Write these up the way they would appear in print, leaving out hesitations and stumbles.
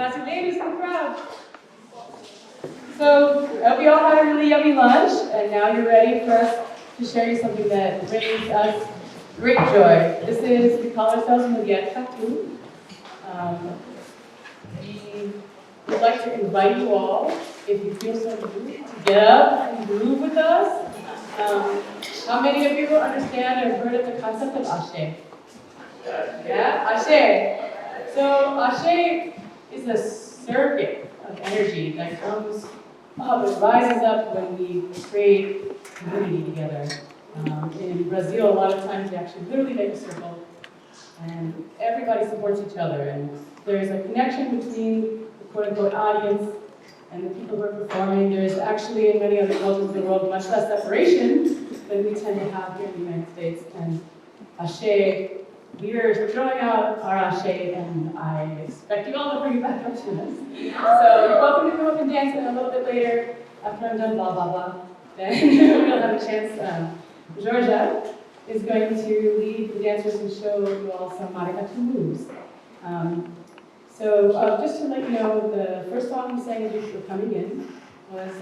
Brasileiros in the crowd. So, I hope you all had a really yummy lunch, and now you're ready for us to share you something that brings us great joy. This is, we call ourselves Mulhercatu. We would like to invite you all, if you feel so moved, to get up and groove with us. How many of you understand or have heard of the concept of Ashe? Yeah, Ashe. So Ashe is a circuit of energy that comes up, it rises up when we create community together. In Brazil, a lot of times they actually literally make a circle, and everybody supports each other, and there's a connection between the quote-unquote audience and the people who are performing. There's actually, in many other cultures of the world, much less separation than we tend to have here in the United States. And Ashe, we are throwing out our Ashe, and I expect you all to bring it back up to us. So you're welcome to come up and dance a little bit later, after I'm done blah, blah, blah. Then we'll have a chance. Georgia is going to lead the dancers and show you all some Maracatu moves. Just to let you know, the first song we sang as you were coming in was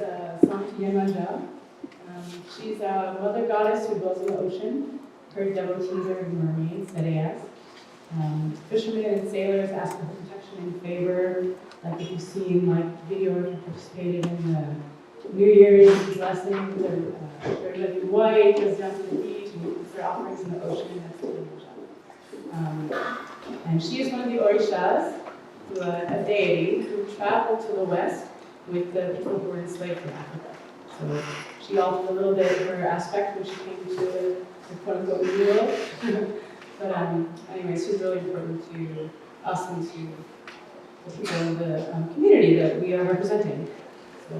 Tania. She's a mother goddess who dwells in the ocean. Her devotees are mermaids, sereas. Fishermen and sailors ask for protection and favor. Like if you've seen video or you participated in the New Year's blessing, everybody in white goes down to the beach and puts their offerings in the ocean, and that's Tania. And she is one of the orishas, a deity who traveled to the west with the people who were enslaved in Africa. So she altered a little bit her aspect when she came to the quote-unquote New World. But anyway, she's really important to us and to the people in the community that we are representing. So,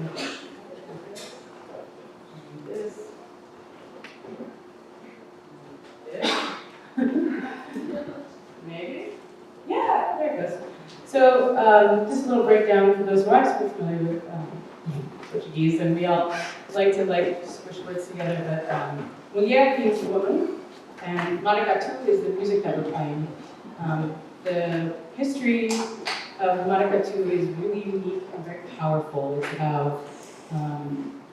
this. Maybe? Yeah, there it goes. So just a little breakdown for those who aren't so familiar with Portuguese, and we all like to squish words together, but mulher means woman, and Maracatu is the music that we're playing. The history of Maracatu is really unique and very powerful. It's about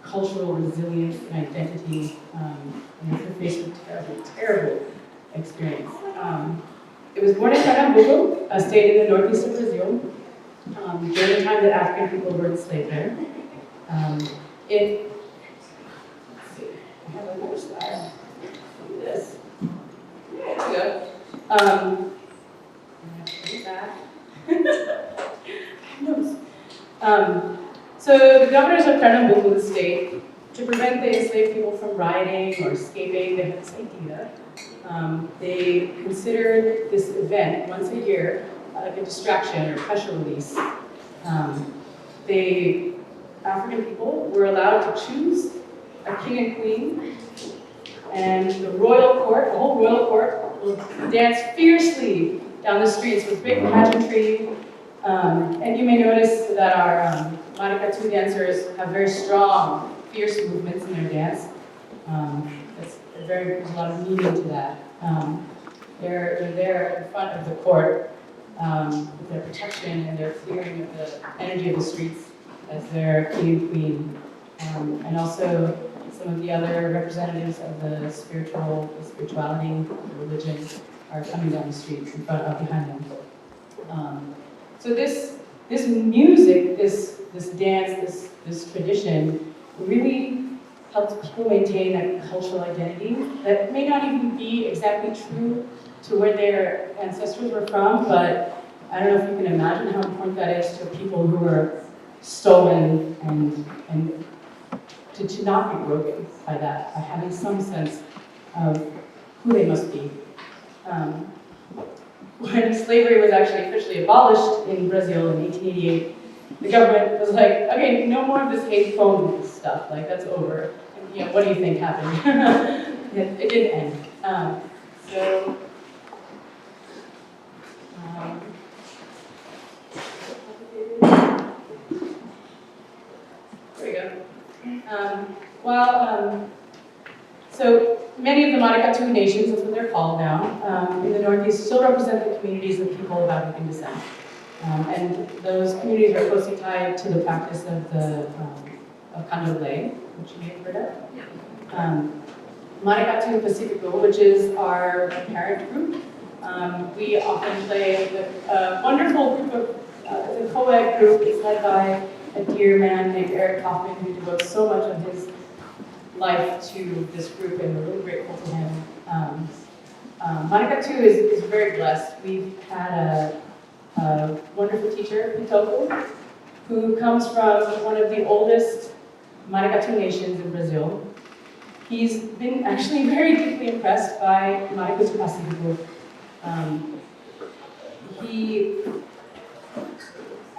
cultural resilience and identity, and it's faced with terrible, terrible experience. It was born in Pernambuco, a state in the northeast of Brazil, during the time that African people were enslaved there. Let's see, I have another slide. Do this. There we go. I'm going to put it back. Notes. So the governors of Pernambuco, the state, to prevent the enslaved people from rioting or escaping, they had this idea. They considered this event once a year like a distraction or pressure release. African people were allowed to choose a king and queen, and the royal court, the whole royal court, will dance fiercely down the streets with big pageantry. And you may notice that our Maracatu dancers have very strong, fierce movements in their dance. There's a lot of meaning to that. They're there in front of the court with their protection and their clearing of the energy of the streets as their king and queen. And also some of the other representatives of the spirituality, the religion, are coming down the streets in front of behind them. So this music, this dance, this tradition really helps people maintain that cultural identity that may not even be exactly true to where their ancestors were from, but I don't know if you can imagine how important that is to people who were stolen and to not be broken by that, by having some sense of who they must be. When slavery was actually officially abolished in Brazil in 1888, the government was like, okay, no more of this hate phone stuff, like that's over. And, what do you think happened? It didn't end. There we go. So many of the Maracatu nations, that's what they're called now, in the Northeast still represent the communities of people of African descent. And those communities are closely tied to the practice of the of candomblé, which you may have heard of. Maracatu Pacífico, which is our parent group. We often play with a wonderful group of, the co-ed group is led by a dear man named Eric Kaufman, who devotes so much of his life to this group, and we're really grateful to him. Maracatu is very blessed. We've had a wonderful teacher, Pitoko, who comes from one of the oldest Maracatu nations in Brazil. He's been actually very deeply impressed by Maracatu Pacífico. He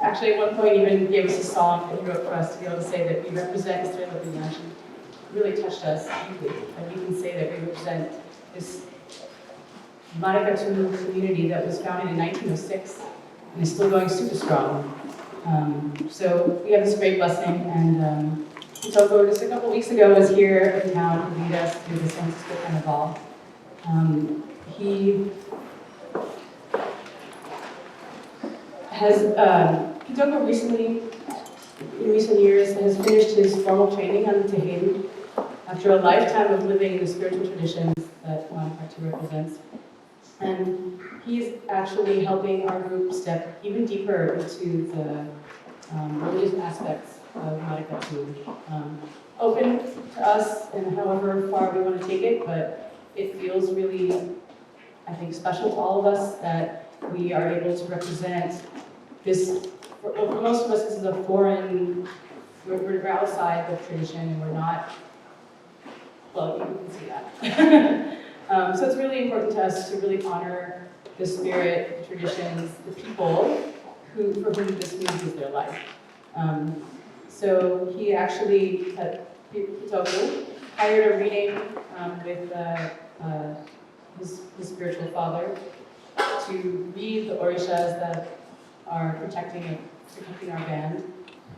actually at one point even gave us a song that he wrote for us to be able to say that we represent Estrela Brilhante. Really touched us deeply, and we can say that we represent this Maracatu community that was founded in 1906 and is still going super strong. So we have this great blessing, and Pitoko just a couple weeks ago was here in town to lead us through the San Francisco Carnival. He has, Pitoko recently, in recent years, has finished his formal training on the Teheru after a lifetime of living in the spiritual traditions that Maracatu represents. And he's actually helping our group step even deeper into the religious aspects of Maracatu. Open to us and however far we want to take it, but it feels really, I think, special to all of us that we are able to represent this. For most of us, this is a foreign, we're outside the tradition, and we're not, well, you can see that. So it's really important to us to really honor the spirit, the traditions, the people for whom this music is their life. So he actually, Pitoko, hired a reading with his spiritual father to read the orishas that are protecting our band,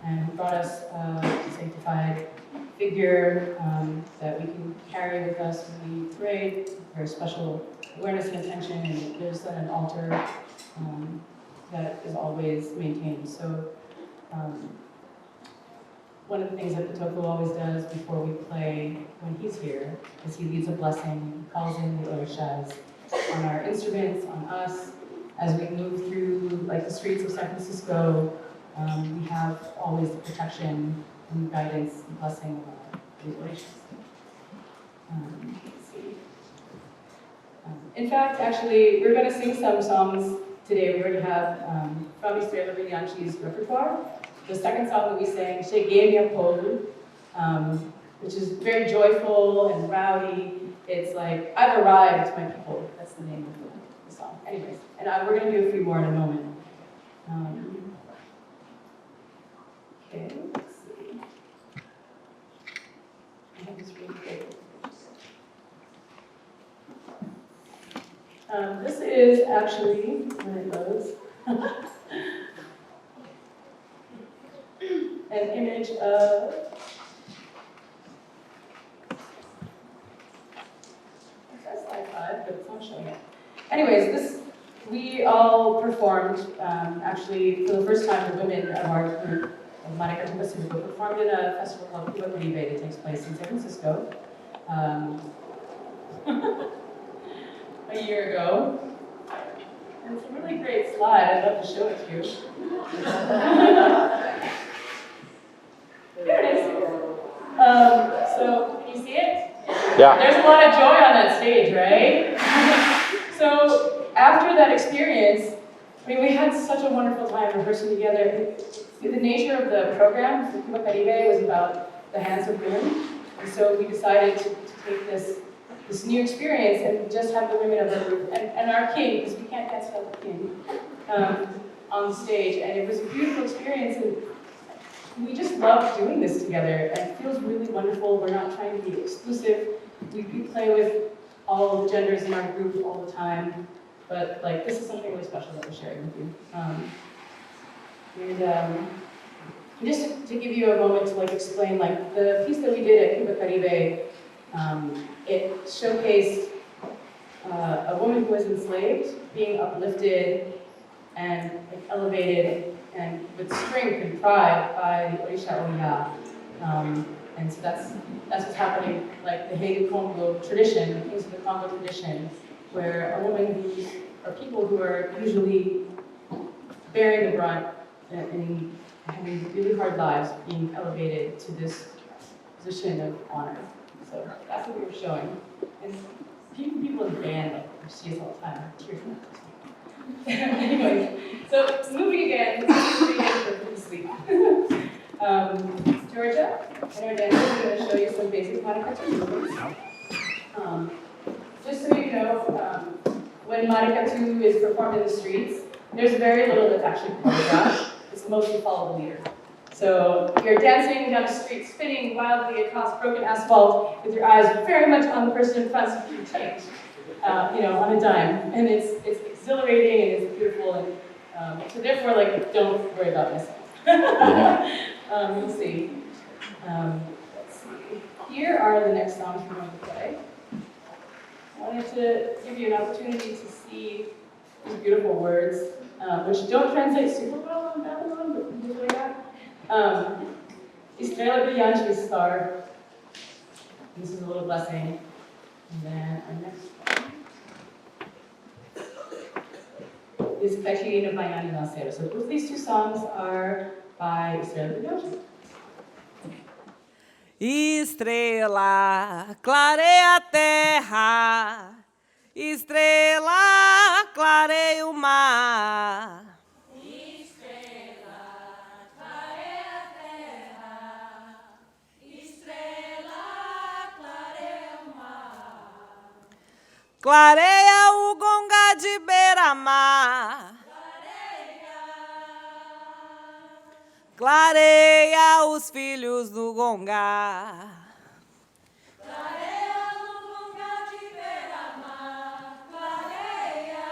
and brought us a sanctified figure that we can carry with us when we pray, very special awareness and intention, and there's an altar that is always maintained. So one of the things that Pitoko always does before we play when he's here is he leads a blessing, calls in the orishas on our instruments, on us. As we move through like the streets of San Francisco, we have always the protection and guidance and blessing of these orishas. Let's see. In fact, actually, we're going to sing some songs today. We already have from Estrela Brilhante's repertoire. The second song that we sang, Cheguei Meu Povo, which is very joyful and rowdy. It's like, I've arrived, my people. That's the name of the song. Anyways, and we're going to do a few more in a moment. Okay, let's see. I have this really great. This is actually, when it goes, an image of that's slide 5, but it's not showing it. Anyways, we all performed, actually, for the first time, the women of our group of Maracatu Pacífico performed in a festival called Cuba Caribe that takes place in San Francisco a year ago. And it's a really great slide. I'd love to show it to you. There it is. So, can you see it? Yeah. There's a lot of joy on that stage, right? So, after that experience, I mean, we had such a wonderful time rehearsing together. The nature of the program for Cuba Caribe was about the hands of women. And so we decided to take this new experience and just have the women of the group and our king, because we can't dance without the king, on stage. And it was a beautiful experience, and we just love doing this together. And it feels really wonderful. We're not trying to be exclusive. We play with all the genders in our group all the time. But like, this is something really special that we're sharing with you. Just to give you a moment to like explain, like the piece that we did at Cuba Caribe, it showcased a woman who was enslaved being uplifted and like, elevated and with strength and pride by the Orisha Oya. And so that's what's happening, like the Hague Congo tradition, the Kings of the Congo tradition, where a woman or people who are usually bearing the brunt and having really hard lives being elevated to this position of honor. So that's what we were showing. And people in the band like see us all the time, tears in their eyes. Anyway, so moving again, for sleep. Georgia and our dancers are going to show you some basic Maracatu movements. Just so you know, when Maracatu is performed in the streets, there's very little that's actually choreographed. It's mostly follow the leader. So you're dancing down the street, spinning wildly across broken asphalt with your eyes very much on the person in front, so you can change, on a dime. And it's exhilarating and it's beautiful. And so therefore, like, don't worry about missing. You'll see. Let's see. Here are the next songs we're going to play. I wanted to give you an opportunity to see these beautiful words, which don't translate super well on Babylon, but just like that. Estrela Brillante is star. This is a little blessing. And then our next one is Catirina Baiana Nascera. So both these two songs are by Estrela Brillante. Estrela, clareia a terra, estrela, clareia o mar. Estrela, clareia a terra, estrela, clareia o mar. Clareia o gonga de beira-mar. Clareia os filhos do Gongá. Clareia o gonga de beira-mar. Clareia,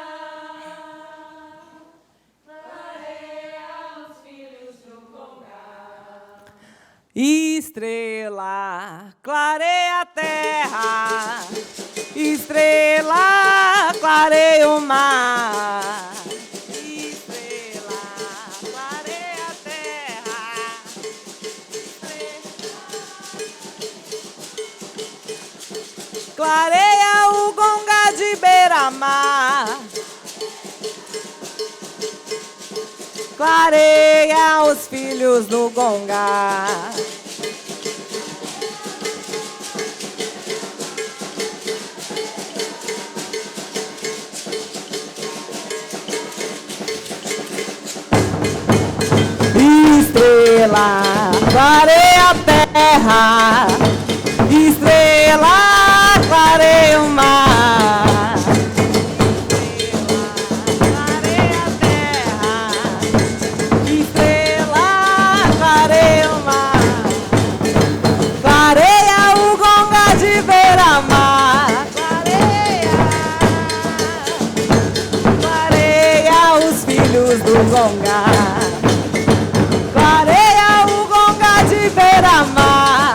clareia os filhos do Gongá. Estrela, clareia a terra. Estrela, clareia o mar. Clareia o gonga de beira-mar. Clareia os filhos do Gongá. Estrela, clareia a terra. Estrela, clareia o mar. Estrela, clareia a terra. Estrela, clareia o mar. Clareia o gonga de beira-mar. Clareia os filhos do Gongá. Clareia o gonga de beira-mar.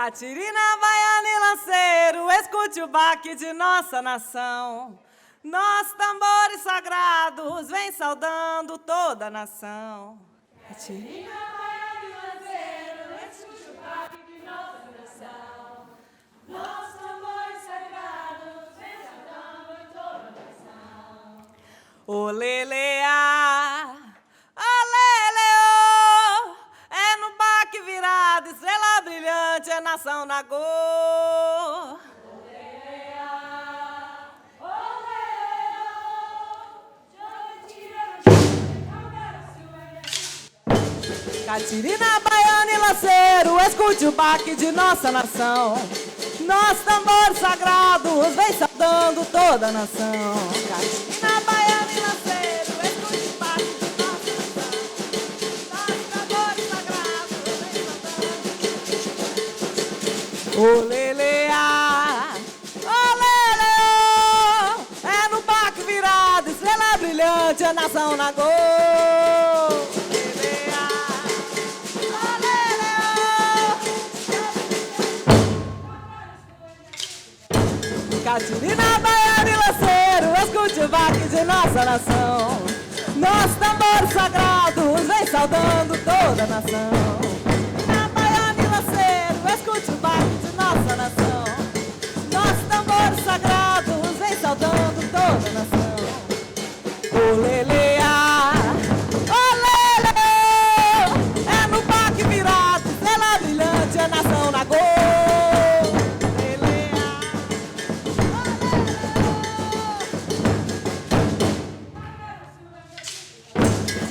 Catirina, baiana e lanceiro, escute o baque de nossa nação. Nós, tambores sagrados, vem saudando toda a nação. Catirina, baiana e lanceiro, escute o baque de nossa nação. Nós, tambores sagrados, vem saudando toda a nação. oleleá, oleleô, é no baque virado, estrela brilhante, é nação na go. Catirina, baiana e lanceiro, escute o baque de nossa nação. Nós, tambores sagrados, vem saudando toda a nação. Catirina, baiana e lanceiro, escute o baque de nossa nação. Nós, tambores sagrados, vem saudando. Oleleá, oleleô, é no baque virado, estrela brilhante, a nação na go. Catirina, baiana e lanceiro, escute o baque de nossa nação. Nós, tambores sagrados, vem saudando toda a nação. Catirina, baiana e lanceiro, escute o baque de nossa nação. Nós, tambores sagrados, vem saudando toda a nação. Oleleá, oleleô, é no baque virado, estrela brilhante, é nação na go.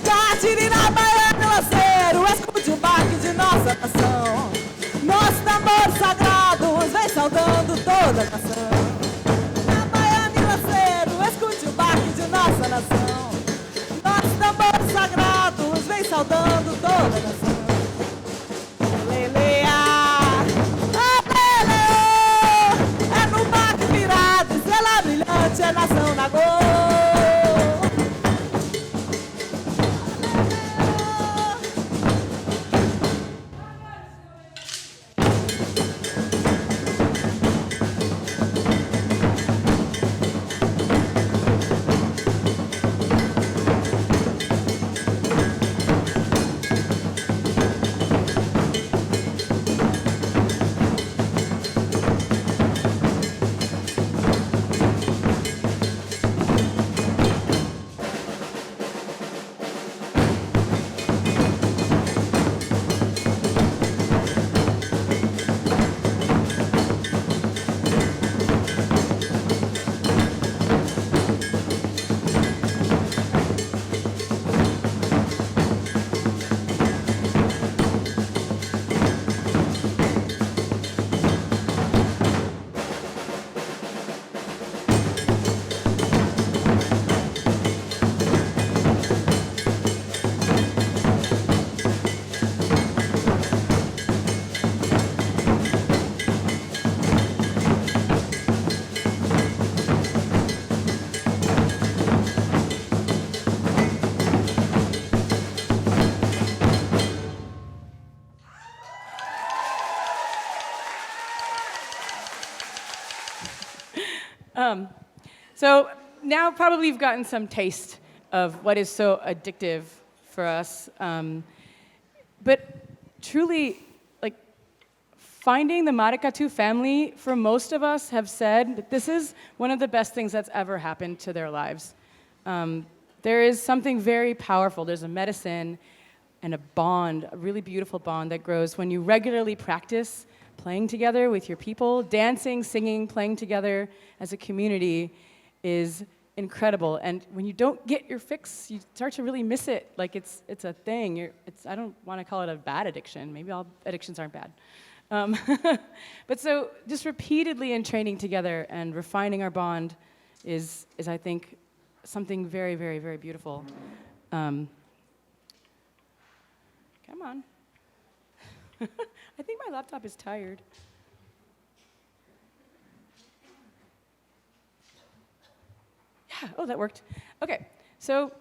Catirina, baiana e lanceiro, escute o baque de nossa nação. Nós, tambores sagrados, vem saudando toda a nação. Catirina, baiana e lanceiro, escute o baque de nossa nação. Nós, tambores sagrados, vem saudando toda a nação. Leleá, leleô, é no baque virado, estrela brilhante, é nação na go. So now probably you've gotten some taste of what is so addictive for us. But truly, like, finding the Maracatu family, for most of us, have said that this is one of the best things that's ever happened to their lives. There is something very powerful. There's a medicine and a bond, a really beautiful bond that grows when you regularly practice playing together with your people. Dancing, singing, playing together as a community is incredible. And when you don't get your fix, you start to really miss it. Like it's a thing. I don't want to call it a bad addiction. Maybe all addictions aren't bad. But so just repeatedly in training together and refining our bond is I think, something very, very, very beautiful. Come on. I think my laptop is tired. Yeah, oh, that worked. Okay, so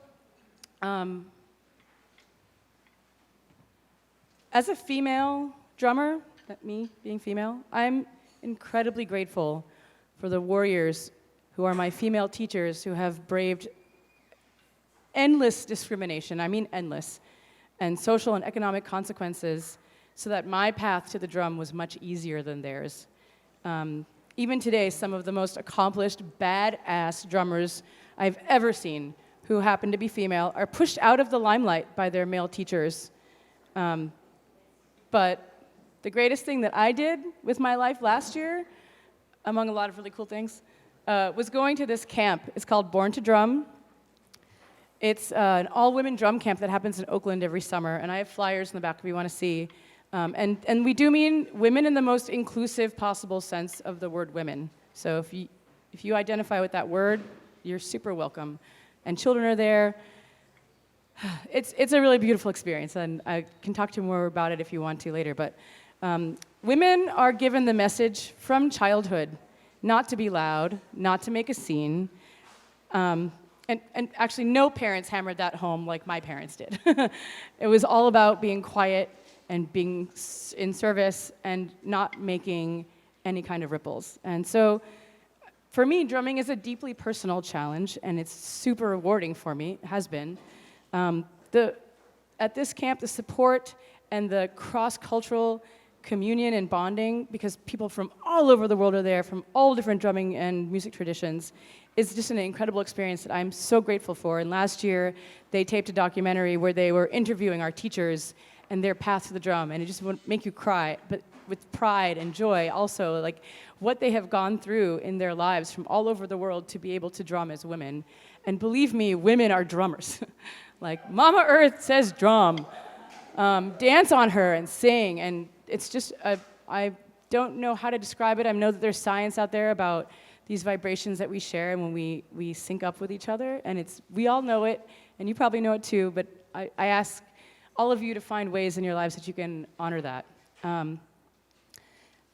as a female drummer, that me being female. I'm incredibly grateful for the warriors who are my female teachers who have braved endless discrimination, I mean endless, and social and economic consequences so that my path to the drum was much easier than theirs. Even today, some of the most accomplished, badass drummers I've ever seen who happen to be female are pushed out of the limelight by their male teachers. But the greatest thing that I did with my life last year, among a lot of really cool things, was going to this camp. It's called Born to Drum. It's an all-women drum camp that happens in Oakland every summer, and I have flyers in the back if you want to see. And we do mean women in the most inclusive possible sense of the word women. So if you identify with that word, you're super welcome. And children are there. It's a really beautiful experience, and I can talk to you more about it if you want to later. But women are given the message from childhood not to be loud, not to make a scene. And actually, no parents hammered that home like my parents did. It was all about being quiet and being in service and not making any kind of ripples. And so, for me, drumming is a deeply personal challenge, and it's super rewarding for me, it has been. At this camp, the support and the cross-cultural communion and bonding, because people from all over the world are there, from all different drumming and music traditions, is just an incredible experience that I'm so grateful for. And last year, they taped a documentary where they were interviewing our teachers and their path to the drum, and it just would make you cry, but with pride and joy also, like what they have gone through in their lives from all over the world to be able to drum as women. And believe me, women are drummers. Like, Mama Earth says drum. Dance on her and sing, and it's just, I don't know how to describe it. I know that there's science out there about these vibrations that we share and when we sync up with each other, and we all know it, and you probably know it too, but I ask all of you to find ways in your lives that you can honor that.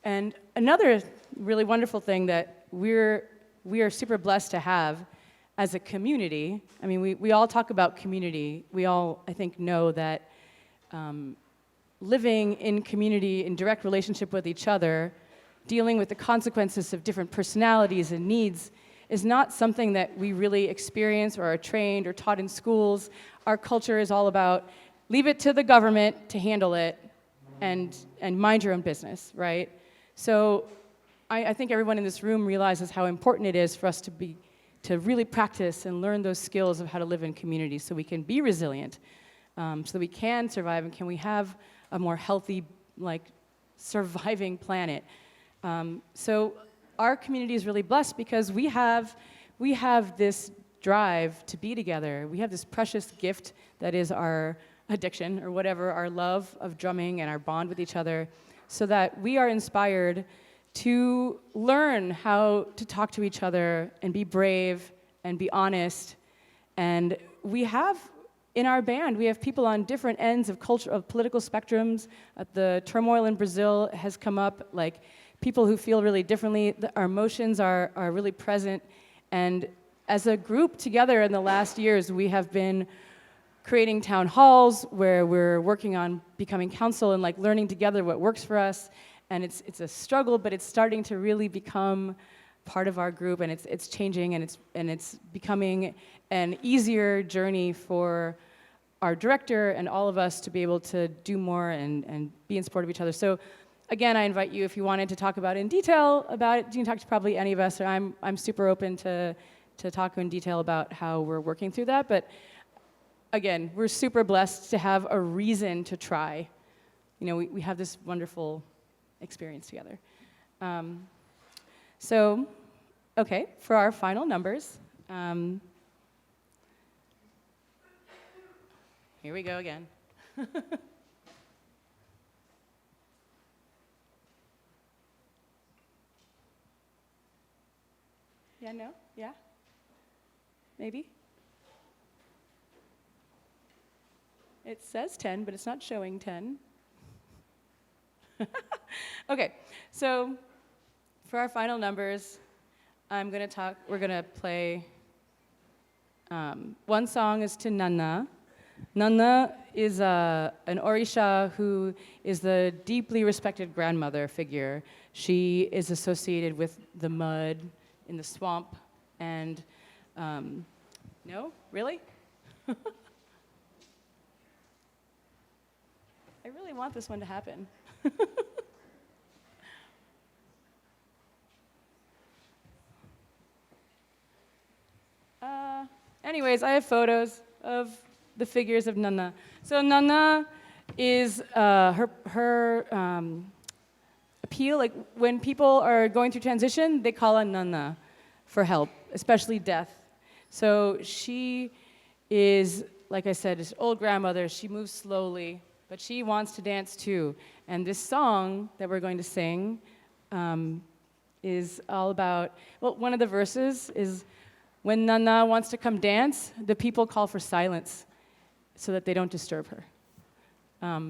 And another really wonderful thing that we are super blessed to have as a community, I mean, we all talk about community. We all, I think, know that living in community, in direct relationship with each other, dealing with the consequences of different personalities and needs is not something that we really experience or are trained or taught in schools. Our culture is all about leave it to the government to handle it and mind your own business, right? So I think everyone in this room realizes how important it is for us to really practice and learn those skills of how to live in community so we can be resilient, so that we can survive and can we have a more healthy, like, surviving planet. So our community is really blessed because we have this drive to be together. We have this precious gift that is our addiction or whatever, our love of drumming and our bond with each other, so that we are inspired to learn how to talk to each other and be brave and be honest. And we have, in our band, we have people on different ends of political spectrums. The turmoil in Brazil has come up, like people who feel really differently. Our emotions are really present. And as a group together in the last years, we have been creating town halls where we're working on becoming council and like learning together what works for us. And it's a struggle, but it's starting to really become part of our group, and it's changing, and it's becoming an easier journey for our director and all of us to be able to do more and be in support of each other. So again, I invite you, if you wanted to talk about it in detail about it, you can talk to probably any of us, or I'm super open to talk in detail about how we're working through that. But again, we're super blessed to have a reason to try. You know, we have this wonderful experience together. So, okay, for our final numbers, here we go again. Yeah, no? Yeah? Maybe? It says 10, but it's not showing 10. Okay, so for our final numbers, we're gonna play, one song is to Nana. Nana is an Orisha who is the deeply respected grandmother figure. She is associated with the mud in the swamp, and no, really? I really want this one to happen. Anyways, I have photos of the figures of Nana. So Nana is her appeal, like when people are going through transition, they call on Nana for help, especially death. So she is, like I said, this old grandmother. She moves slowly, but she wants to dance too. And this song that we're going to sing is all about, well, one of the verses is, when Nana wants to come dance, the people call for silence so that they don't disturb her.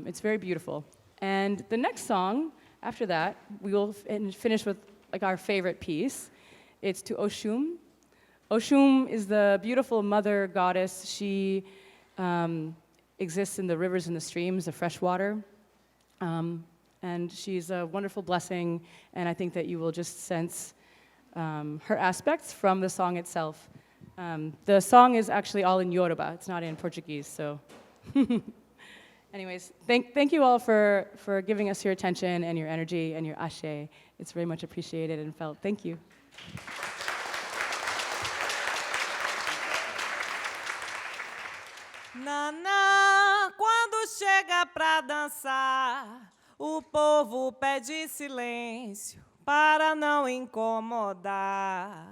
It's very beautiful. And the next song, after that, we will finish with like our favorite piece. It's to Oshun. Oshun is the beautiful mother goddess. She exists in the rivers and the streams, the fresh water. And she's a wonderful blessing, and I think that you will just sense her aspects from the song itself. The song is actually all in Yoruba. It's not in Portuguese, so. Anyways, thank you all for giving us your attention and your energy and your ashe. It's very much appreciated and felt. Thank you. Nanã, quando chega pra dançar, o povo pede silêncio para não incomodar.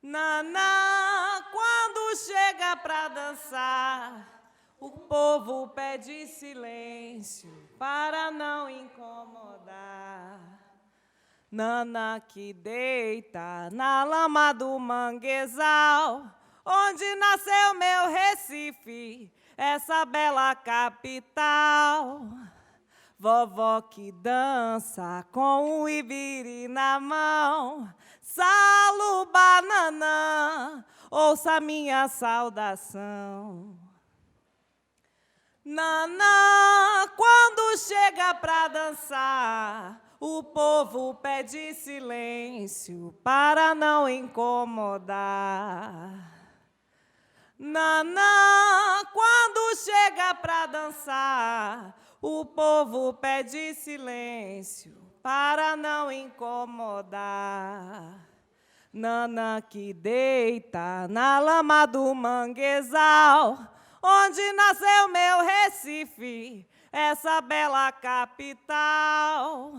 Nanã, quando chega pra dançar, o povo pede silêncio para não incomodar. Nana que deita na lama do manguezal, onde nasceu meu Recife, essa bela capital. Vovó que dança com o ibiri na mão, salo bananã, ouça minha saudação. Nanã, quando chega pra dançar, o povo pede silêncio para não incomodar. Nanã, quando chega pra dançar, o povo pede silêncio para não incomodar. Nana que deita na lama do manguezal, onde nasceu meu Recife, essa bela capital.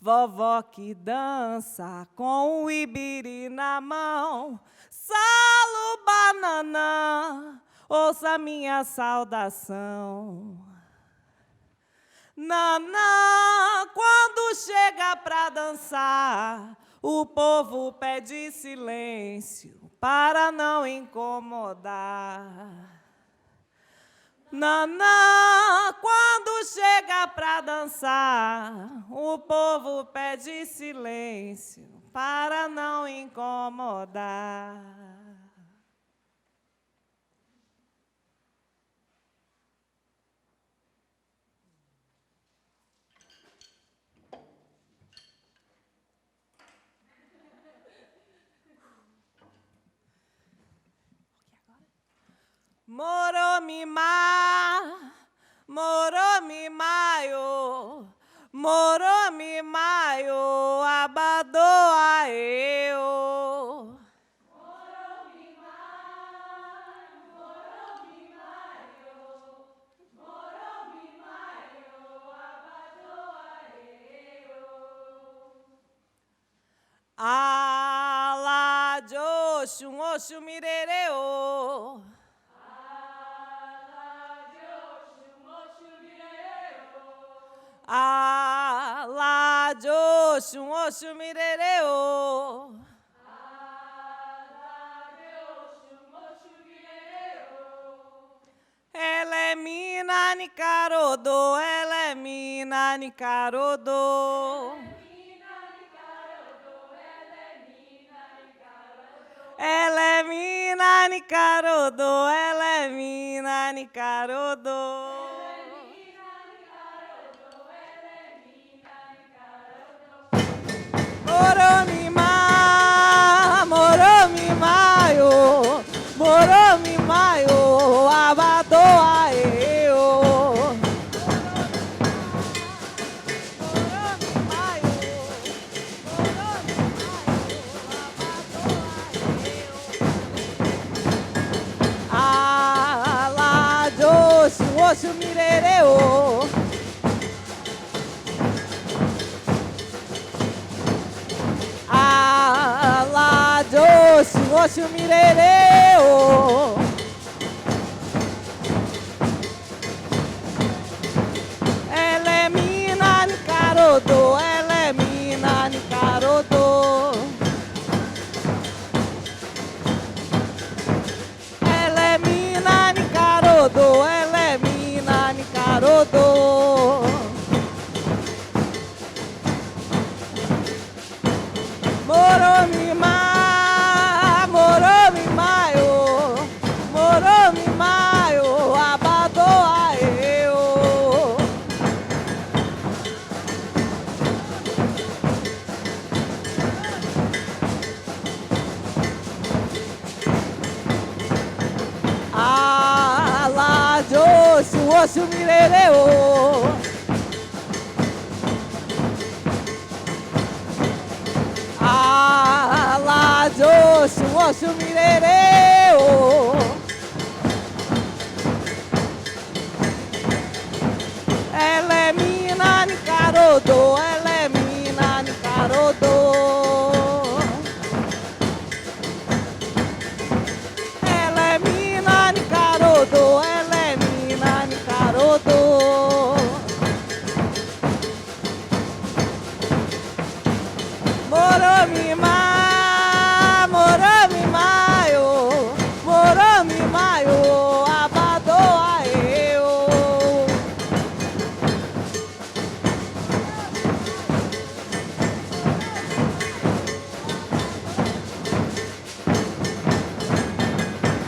Vovó que dança com o ibiri na mão, salo bananã, ouça minha saudação. Nanã, quando chega pra dançar, o povo pede silêncio para não incomodar. Nanã, quando chega pra dançar, o povo pede silêncio para não incomodar. Moromimayo, moromimayo, abadoa eu. Ala Joshun Oshumirereo. Ala Joshun Oshumirereo. Ela é mina nicarodô, ela é mina nicarodô. Ela é mina mina nicarodô, ela é mina nicarodô. Moromi maio, abadoa eu. Ala joshi oshu mirereo. Ala joshi oshu mirereo. Ela é mina nicarodô, ela é mina nicarodô. Ela é mina nicarodô, ela é mina nicarodô. Moromi maio, abadoa eu. Ala joshi oshu mirereo. Ala joshi oshu mirereo. Ela é mina nicarodô, ela é mina nicarodô. Ela é mina nicarodô, ela é mina nicarodô. Moromi maio, abadoa eu.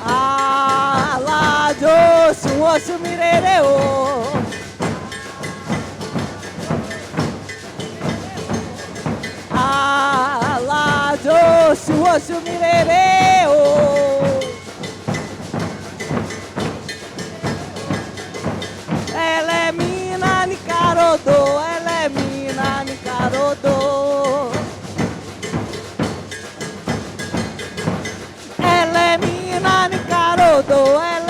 Ala joshi oshu mirereo. Ala joshi oshu mirereo. Ela é mina nicarodô, ela é mina nicarodô. Ela é mina nicarodô, ela